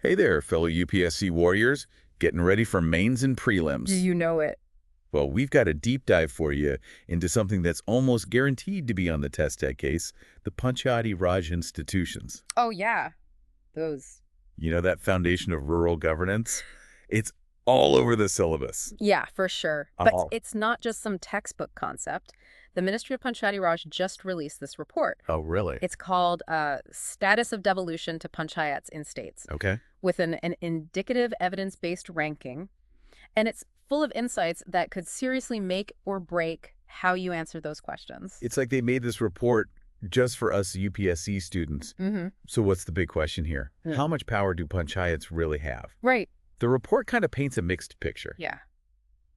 Hey there, fellow UPSC warriors, getting ready for mains and Do prelims. you know it? Well, we've got a deep dive for you into something that's almost guaranteed to be on the test tag case, the Panchayati Raj Institutions. Oh, yeah. Those. You know, that foundation of rural governance? It's all over the syllabus. Yeah, for sure. But Oh. it's not just some textbook concept. The Ministry of Panchayati Raj just released this report. Oh, really? It's called Status of Devolution to Panchayats in States, Okay. with an indicative evidence-based ranking. And it's full of insights that could seriously make or break how you answer those questions. It's like they made this report just for us UPSC students. Mm-hmm. So what's the big question here? Hmm. How much power do panchayats really have? Right. The report kind of paints a mixed picture, Yeah.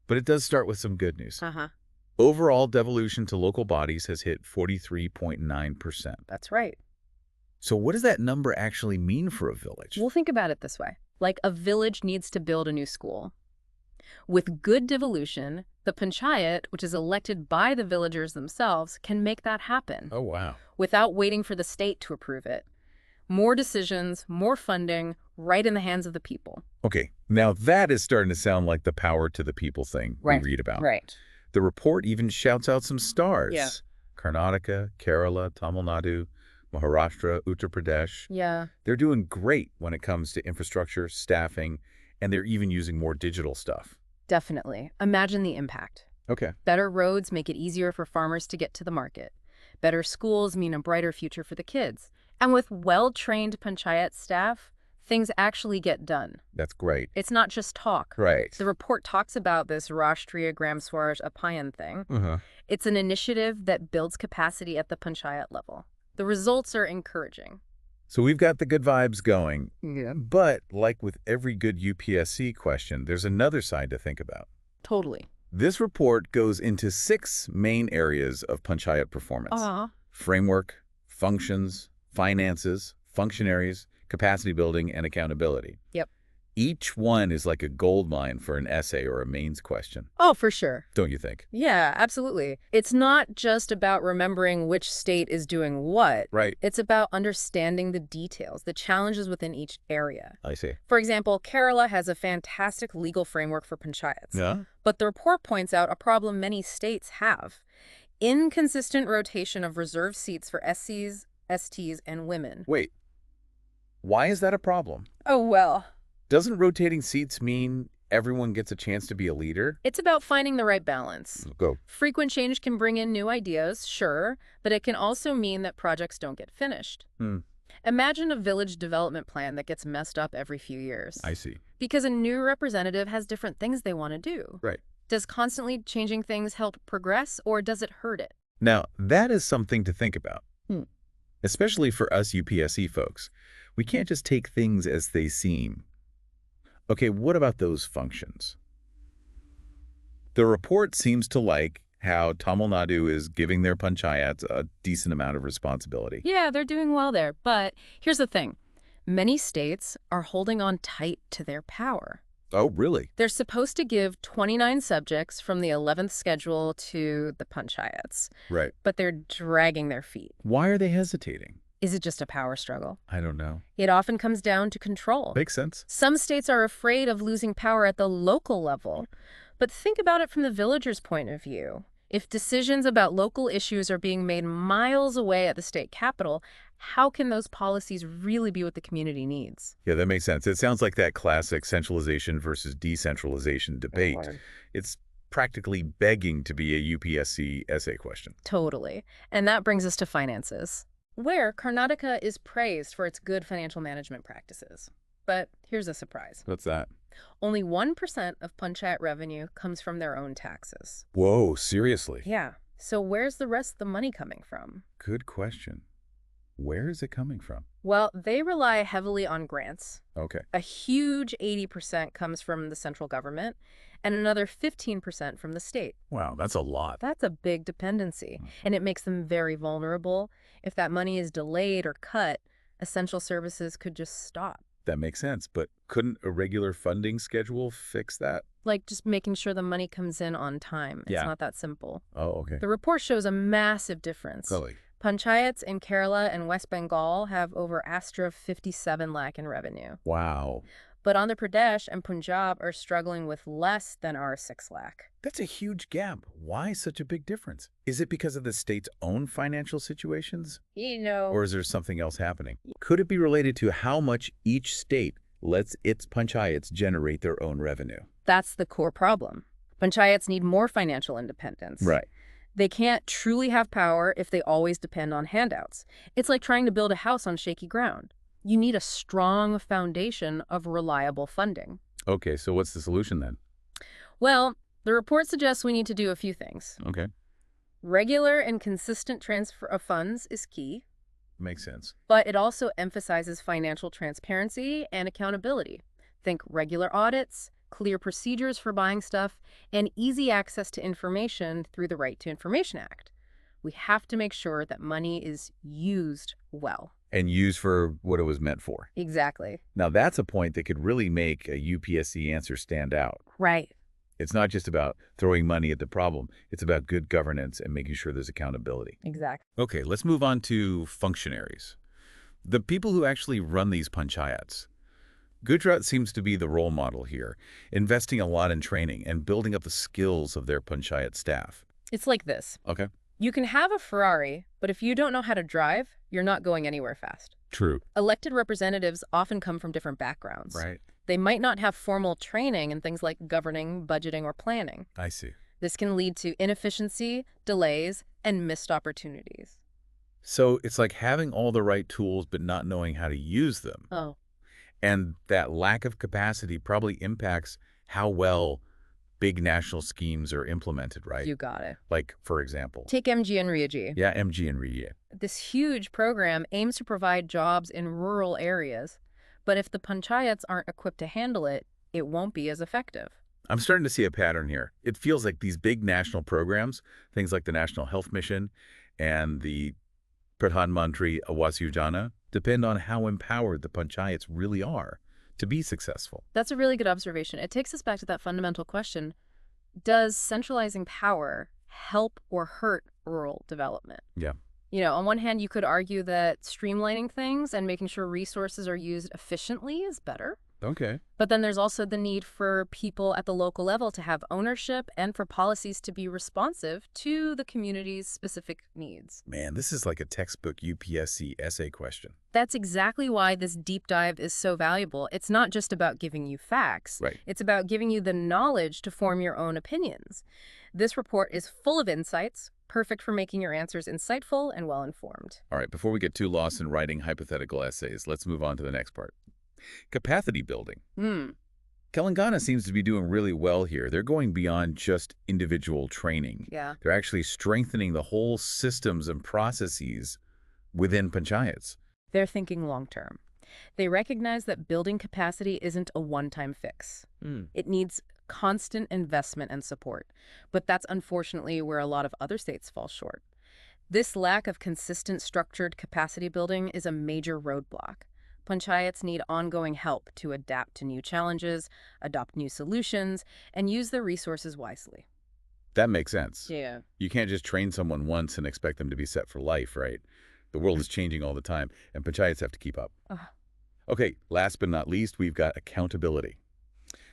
but it does start with some good news. Uh-huh. Overall devolution to local bodies has hit 43.9%. That's right. So what does that number actually mean for a village? We'll think about it this way. Like a village needs to build a new school. With good devolution, the panchayat, which is elected by the villagers themselves, can make that happen Oh, wow. without waiting for the state to approve it. More decisions, more funding, right in the hands of the people. Okay, now that is starting to sound like the power to the people thing we read about. Right. The report even shouts out some stars. Yeah. Karnataka, Kerala, Tamil Nadu, Maharashtra, Uttar Pradesh. Yeah. They're doing great when it comes to infrastructure, staffing, and they're even using more digital stuff. Definitely. Imagine the impact. Okay. Better roads make it easier for farmers to get to the market. Better schools mean a brighter future for the kids. And with well-trained panchayat staff, things actually get done. That's great. It's not just talk. Right. The report talks about this Rashtriya Gram Swaraj Abhiyan thing. Uh-huh. It's an initiative that builds capacity at the panchayat level. The results are encouraging. So we've got the good vibes going. Yeah. But like with every good UPSC question, there's another side to think about. Totally. This report goes into 6 main areas of panchayat performance. Framework, functions, finances, functionaries, capacity building, and accountability. Yep. Each one is like a goldmine for an essay or a mains question, Oh, for sure. don't you think? Yeah, absolutely. It's not just about remembering which state is doing what. Right. It's about understanding the details, the challenges within each area. I see. For example, Kerala has a fantastic legal framework for panchayats. Yeah? But the report points out a problem many states have. Inconsistent rotation of reserved seats for SCs, STs, and women. Wait. Why is that a problem? Oh, well. Doesn't rotating seats mean everyone gets a chance to be a leader? It's about finding the right balance. Go. Frequent change can bring in new ideas, sure, but it can also mean that projects don't get finished. Imagine a village development plan that gets messed up every few years. I see. Because a new representative has different things they want to do. Right. Does constantly changing things help progress, or does it hurt it? Now, that is something to think about. Hmm. Especially for us UPSC folks. We can't just take things as they seem. Okay, what about those functions? The report seems to like how Tamil Nadu is giving their panchayats a decent amount of responsibility. Yeah, they're doing well there. But here's the thing. Many states are holding on tight to their power. Oh, really? They're supposed to give 29 subjects from the 11th schedule to the panchayats, Right. but they're dragging their feet. Why are they hesitating? Is it just a power struggle? I don't know. It often comes down to control. Makes sense. Some states are afraid of losing power at the local level. But think about it from the villager's point of view. If decisions about local issues are being made miles away at the state capital, how can those policies really be what the community needs? Yeah, that makes sense. It sounds like that classic centralization versus decentralization debate. It's practically begging to be a UPSC essay question. Totally. And that brings us to finances, where Karnataka is praised for its good financial management practices. But here's a surprise. What's that? Only 1% of panchayat revenue comes from their own taxes. Whoa, seriously? Yeah. So where's the rest of the money coming from? Good question. Where is it coming from? Well, they rely heavily on grants. Okay. A huge 80% comes from the central government and another 15% from the state. Wow, that's a lot. That's a big dependency, and it makes them very vulnerable. If that money is delayed or cut, essential services could just stop. That makes sense, but couldn't a regular funding schedule fix that? Like just making sure the money comes in on time. It's Yeah. not that simple. Oh, okay. The report shows a massive difference. Really? Panchayats in Kerala and West Bengal have over Astra 57 lakh in revenue. Wow. But Andhra Pradesh and Punjab are struggling with less than our 6 lakh. That's a huge gap. Why such a big difference? Is it because of the state's own financial situations? Or is there something else happening? Could it be related to how much each state lets its panchayats generate their own revenue? That's the core problem. Panchayats need more financial independence. Right. They can't truly have power if they always depend on handouts. It's like trying to build a house on shaky ground. You need a strong foundation of reliable funding. Okay, so what's the solution then? Well, the report suggests we need to do a few things. Okay. Regular and consistent transfer of funds is key, Makes sense. but it also emphasizes financial transparency and accountability. Think regular audits, clear procedures for buying stuff, and easy access to information through the Right to Information Act. We have to make sure that money is used well. And used for what it was meant for. Exactly. Now, that's a point that could really make a UPSC answer stand out. Right. It's not just about throwing money at the problem. It's about good governance and making sure there's accountability. Exactly. Okay, let's move on to functionaries. The people who actually run these panchayats. Gujarat seems to be the role model here, investing a lot in training and building up the skills of their panchayat staff. It's like this. Okay. You can have a Ferrari, but if you don't know how to drive, you're not going anywhere fast. True. Elected representatives often come from different backgrounds. Right. They might not have formal training in things like governing, budgeting, or planning. I see. This can lead to inefficiency, delays, and missed opportunities. So it's like having all the right tools but not knowing how to use them. Oh. And that lack of capacity probably impacts how well big national schemes are implemented, right? You got it. Like, for example. Take MG and Riyadh. Yeah, MG and RIA. This huge program aims to provide jobs in rural areas, but if the panchayats aren't equipped to handle it, it won't be as effective. I'm starting to see a pattern here. It feels like these big national programs, things like the National Health Mission and the Pradhan Mantri Awas Yojana, depend on how empowered the panchayats really are to be successful. That's a really good observation. It takes us back to that fundamental question. Does centralizing power help or hurt rural development? Yeah. On one hand, you could argue that streamlining things and making sure resources are used efficiently is better. Okay. But then there's also the need for people at the local level to have ownership and for policies to be responsive to the community's specific needs. Man, this is like a textbook UPSC essay question. That's exactly why this deep dive is so valuable. It's not just about giving you facts. Right. It's about giving you the knowledge to form your own opinions. This report is full of insights, perfect for making your answers insightful and well-informed. All right, before we get too lost in writing hypothetical essays, let's move on to the next part. Capacity building. Telangana seems to be doing really well here. They're going beyond just individual training. Yeah. They're actually strengthening the whole systems and processes within panchayats. They're thinking long-term. They recognize that building capacity isn't a one-time fix. It needs constant investment and support. But that's unfortunately where a lot of other states fall short. This lack of consistent structured capacity building is a major roadblock. Panchayats need ongoing help to adapt to new challenges, adopt new solutions, and use their resources wisely. That makes sense. Yeah. You can't just train someone once and expect them to be set for life, right? The world is changing all the time, and panchayats have to keep up. Okay, last but not least, we've got accountability.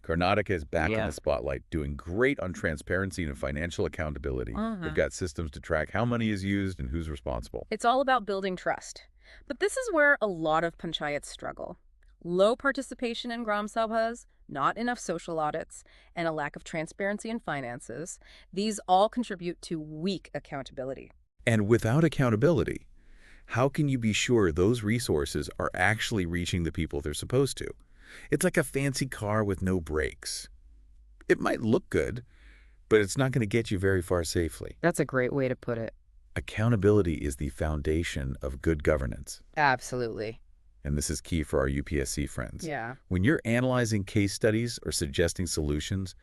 Karnataka is back in the spotlight, doing great on transparency and financial accountability. They've got systems to track how money is used and who's responsible. It's all about building trust. But this is where a lot of panchayats struggle. Low participation in gram sabhas, not enough social audits, and a lack of transparency in finances. These all contribute to weak accountability. And without accountability, how can you be sure those resources are actually reaching the people they're supposed to? It's like a fancy car with no brakes. It might look good, but it's not going to get you very far safely. That's a great way to put it. Accountability is the foundation of good governance. Absolutely. And this is key for our UPSC friends. Yeah. When you're analyzing case studies or suggesting solutions,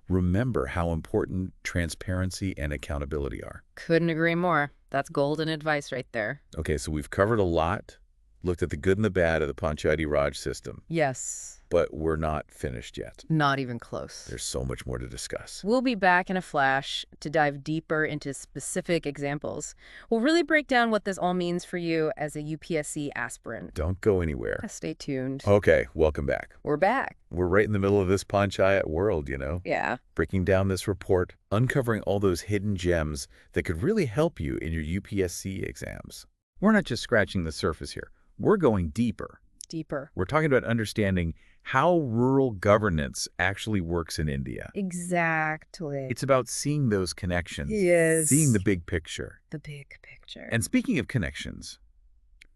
remember how important transparency and accountability are. Couldn't agree more. That's golden advice right there. Okay, so we've covered a lot. looked at the good and the bad of the Panchayati Raj system, Yes. but we're not finished yet. Not even close. There's so much more to discuss. We'll be back in a flash to dive deeper into specific examples. We'll really break down what this all means for you as a UPSC aspirant. Don't go anywhere. Stay tuned. Okay, welcome back. We're back. We're right in the middle of this Panchayat world, you know? Yeah. Breaking down this report, uncovering all those hidden gems that could really help you in your UPSC exams. We're not just scratching the surface here. We're going deeper. Deeper. We're talking about understanding how rural governance actually works in India. Exactly. It's about seeing those connections. Yes. Seeing the big picture. The big picture. And speaking of connections,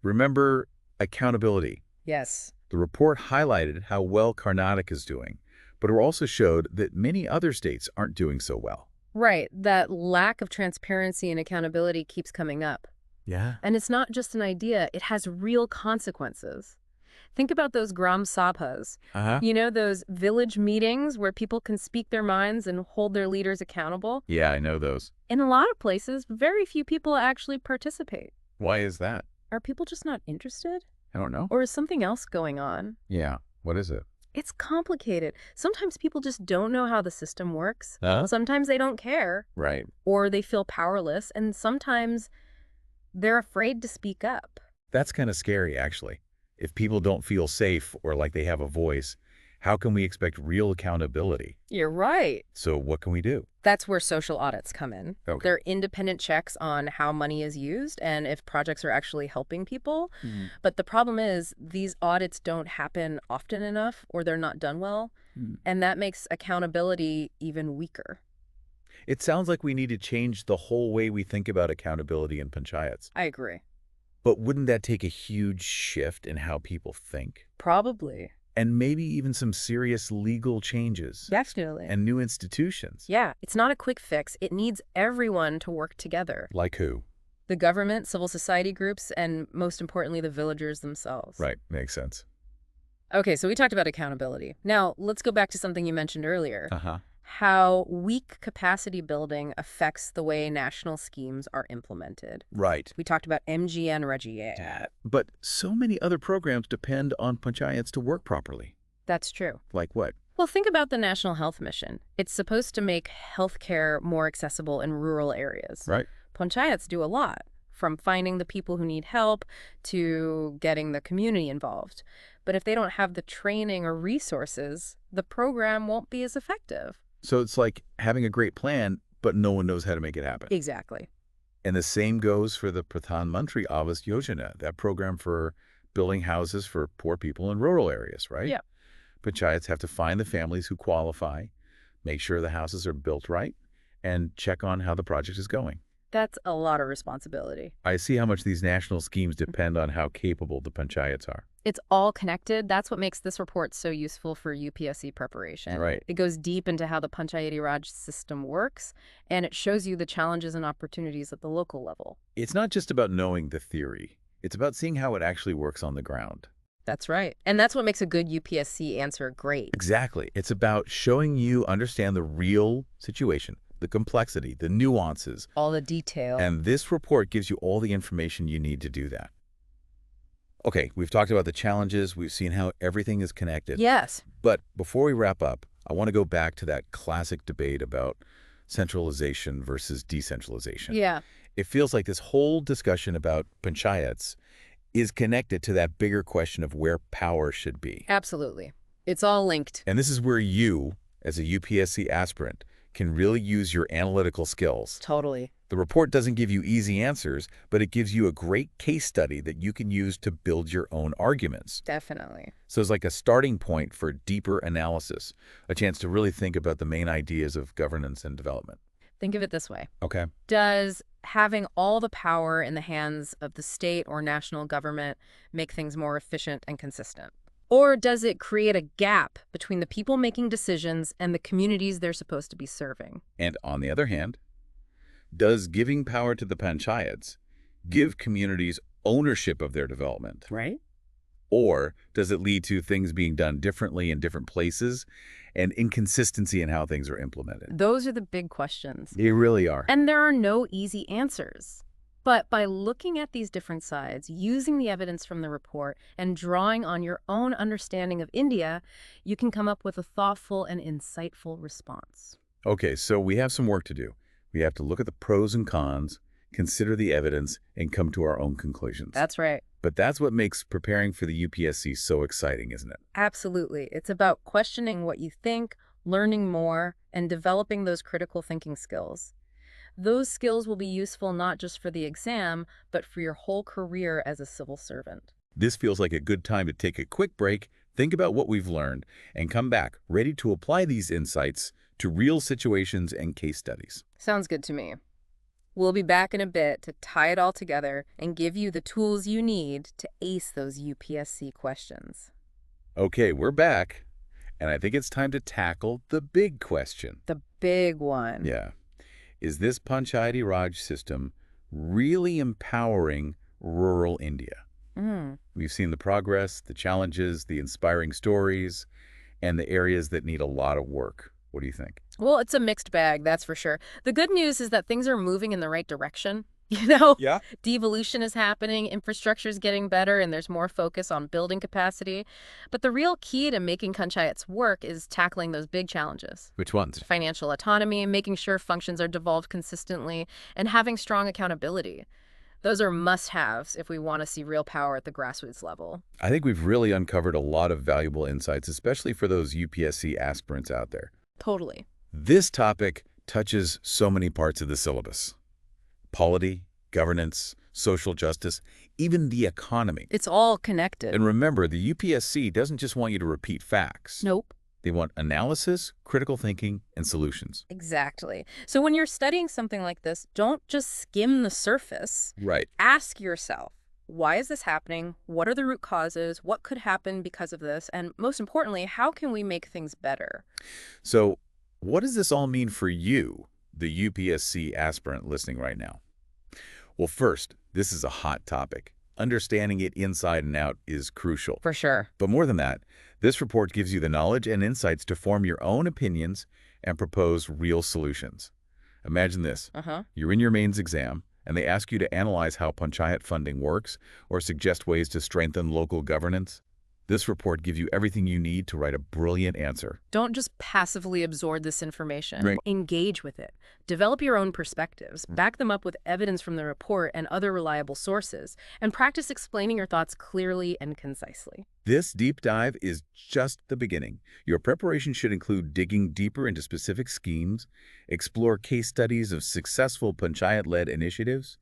remember accountability. Yes. The report highlighted how well Karnataka is doing, but it also showed that many other states aren't doing so well. Right. That lack of transparency and accountability keeps coming up. Yeah. And it's not just an idea. It has real consequences. Think about those Gram Sabhas. You know, those village meetings where people can speak their minds and hold their leaders accountable? Yeah, I know those. In a lot of places, very few people actually participate. Why is that? Are people just not interested? I don't know. Or is something else going on? Yeah. What is it? It's complicated. Sometimes people just don't know how the system works. Huh? Sometimes they don't care. Right. Or they feel powerless. And sometimes they're afraid to speak up. That's kind of scary, actually. If people don't feel safe or like they have a voice, how can we expect real accountability? You're right. So what can we do? That's where social audits come in. Okay. They're independent checks on how money is used and if projects are actually helping people. But the problem is these audits don't happen often enough or they're not done well. And that makes accountability even weaker. It sounds like we need to change the whole way we think about accountability in panchayats. I agree. But wouldn't that take a huge shift in how people think? Probably. And maybe even some serious legal changes. Definitely. And new institutions. Yeah, it's not a quick fix. It needs everyone to work together. Like who? The government, civil society groups, and most importantly, the villagers themselves. Right, makes sense. Okay, so we talked about accountability. Now, let's go back to something you mentioned earlier. How weak capacity building affects the way national schemes are implemented. Right. We talked about MGN Regie. But so many other programs depend on panchayats to work properly. That's true. Like what? Well, think about the National Health Mission. It's supposed to make healthcare more accessible in rural areas. Right. Panchayats do a lot, from finding the people who need help to getting the community involved. But if they don't have the training or resources, the program won't be as effective. So it's like having a great plan, but no one knows how to make it happen. Exactly. And the same goes for the Pradhan Mantri Awas Yojana, that program for building houses for poor people in rural areas, right? Yeah. Panchayats have to find the families who qualify, make sure the houses are built right, and check on how the project is going. That's a lot of responsibility. I see how much these national schemes depend on how capable the panchayats are. It's all connected. That's what makes this report so useful for UPSC preparation. Right. It goes deep into how the Panchayati Raj system works, and it shows you the challenges and opportunities at the local level. It's not just about knowing the theory. It's about seeing how it actually works on the ground. That's right. And that's what makes a good UPSC answer great. Exactly. It's about showing you understand the real situation, the complexity, the nuances. All the detail. And this report gives you all the information you need to do that. Okay, we've talked about the challenges. We've seen how everything is connected. Yes. But before we wrap up, I want to go back to that classic debate about centralization versus decentralization. Yeah. It feels like this whole discussion about panchayats is connected to that bigger question of where power should be. Absolutely. It's all linked. And this is where you, as a UPSC aspirant, can really use your analytical skills. Totally. The report doesn't give you easy answers, but it gives you a great case study that you can use to build your own arguments. Definitely. So it's like a starting point for deeper analysis, a chance to really think about the main ideas of governance and development. Think of it this way. Okay. Does having all the power in the hands of the state or national government make things more efficient and consistent? Or does it create a gap between the people making decisions and the communities they're supposed to be serving? And on the other hand, does giving power to the panchayats give communities ownership of their development? Right. Or does it lead to things being done differently in different places and inconsistency in how things are implemented? Those are the big questions. They really are. And there are no easy answers. But by looking at these different sides, using the evidence from the report, and drawing on your own understanding of India, you can come up with a thoughtful and insightful response. Okay, so we have some work to do. We have to look at the pros and cons, consider the evidence, and come to our own conclusions. That's right. But that's what makes preparing for the UPSC so exciting, isn't it? Absolutely. It's about questioning what you think, learning more, and developing those critical thinking skills. Those skills will be useful not just for the exam, but for your whole career as a civil servant. This feels like a good time to take a quick break, think about what we've learned, and come back ready to apply these insights to real situations and case studies. Sounds good to me. We'll be back in a bit to tie it all together and give you the tools you need to ace those UPSC questions. Okay, we're back, and I think it's time to tackle the big question. The big one. Yeah. Is this Panchayati Raj system really empowering rural India? We've seen the progress, the challenges, the inspiring stories, and the areas that need a lot of work. What do you think? Well, it's a mixed bag, that's for sure. The good news is that things are moving in the right direction. Yeah. Devolution is happening, infrastructure is getting better, and there's more focus on building capacity. But the real key to making panchayats work is tackling those big challenges. Which ones? Financial autonomy, making sure functions are devolved consistently, and having strong accountability. Those are must-haves if we want to see real power at the grassroots level. I think we've really uncovered a lot of valuable insights, especially for those UPSC aspirants out there. Totally. This topic touches so many parts of the syllabus. Polity, governance, social justice, even the economy. It's all connected. And remember, the UPSC doesn't just want you to repeat facts. Nope. They want analysis, critical thinking, and solutions. Exactly. So when you're studying something like this, don't just skim the surface. Right. Ask yourself, why is this happening? What are the root causes? What could happen because of this? And most importantly, how can we make things better? So what does this all mean for you, the UPSC aspirant listening right now? Well, first, this is a hot topic. Understanding it inside and out is crucial. For sure. But more than that, this report gives you the knowledge and insights to form your own opinions and propose real solutions. Imagine this. You're in your mains exam, and they ask you to analyze how panchayat funding works or suggest ways to strengthen local governance. This report gives you everything you need to write a brilliant answer. Don't just passively absorb this information. Right. Engage with it. Develop your own perspectives. Back them up with evidence from the report and other reliable sources. And practice explaining your thoughts clearly and concisely. This deep dive is just the beginning. Your preparation should include digging deeper into specific schemes, explore case studies of successful panchayat-led initiatives,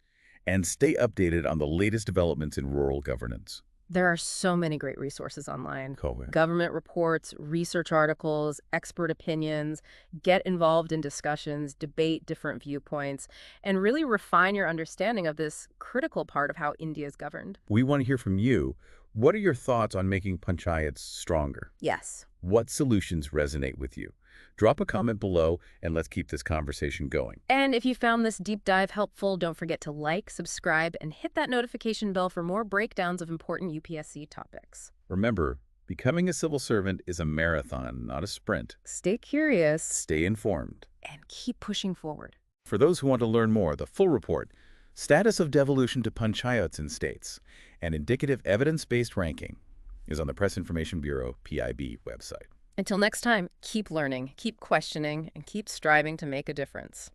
and stay updated on the latest developments in rural governance. There are so many great resources online. Cool. Government reports, research articles, expert opinions. Get involved in discussions, debate different viewpoints, and really refine your understanding of this critical part of how India is governed. We want to hear from you. What are your thoughts on making panchayats stronger? Yes. What solutions resonate with you? Drop a comment below, and let's keep this conversation going. And if you found this deep dive helpful, don't forget to like, subscribe, and hit that notification bell for more breakdowns of important UPSC topics. Remember, becoming a civil servant is a marathon, not a sprint. Stay curious. Stay informed. And keep pushing forward. For those who want to learn more, the full report, Status of Devolution to Panchayats in States, and Indicative Evidence-Based Ranking, is on the Press Information Bureau PIB website. Until next time, keep learning, keep questioning, and keep striving to make a difference.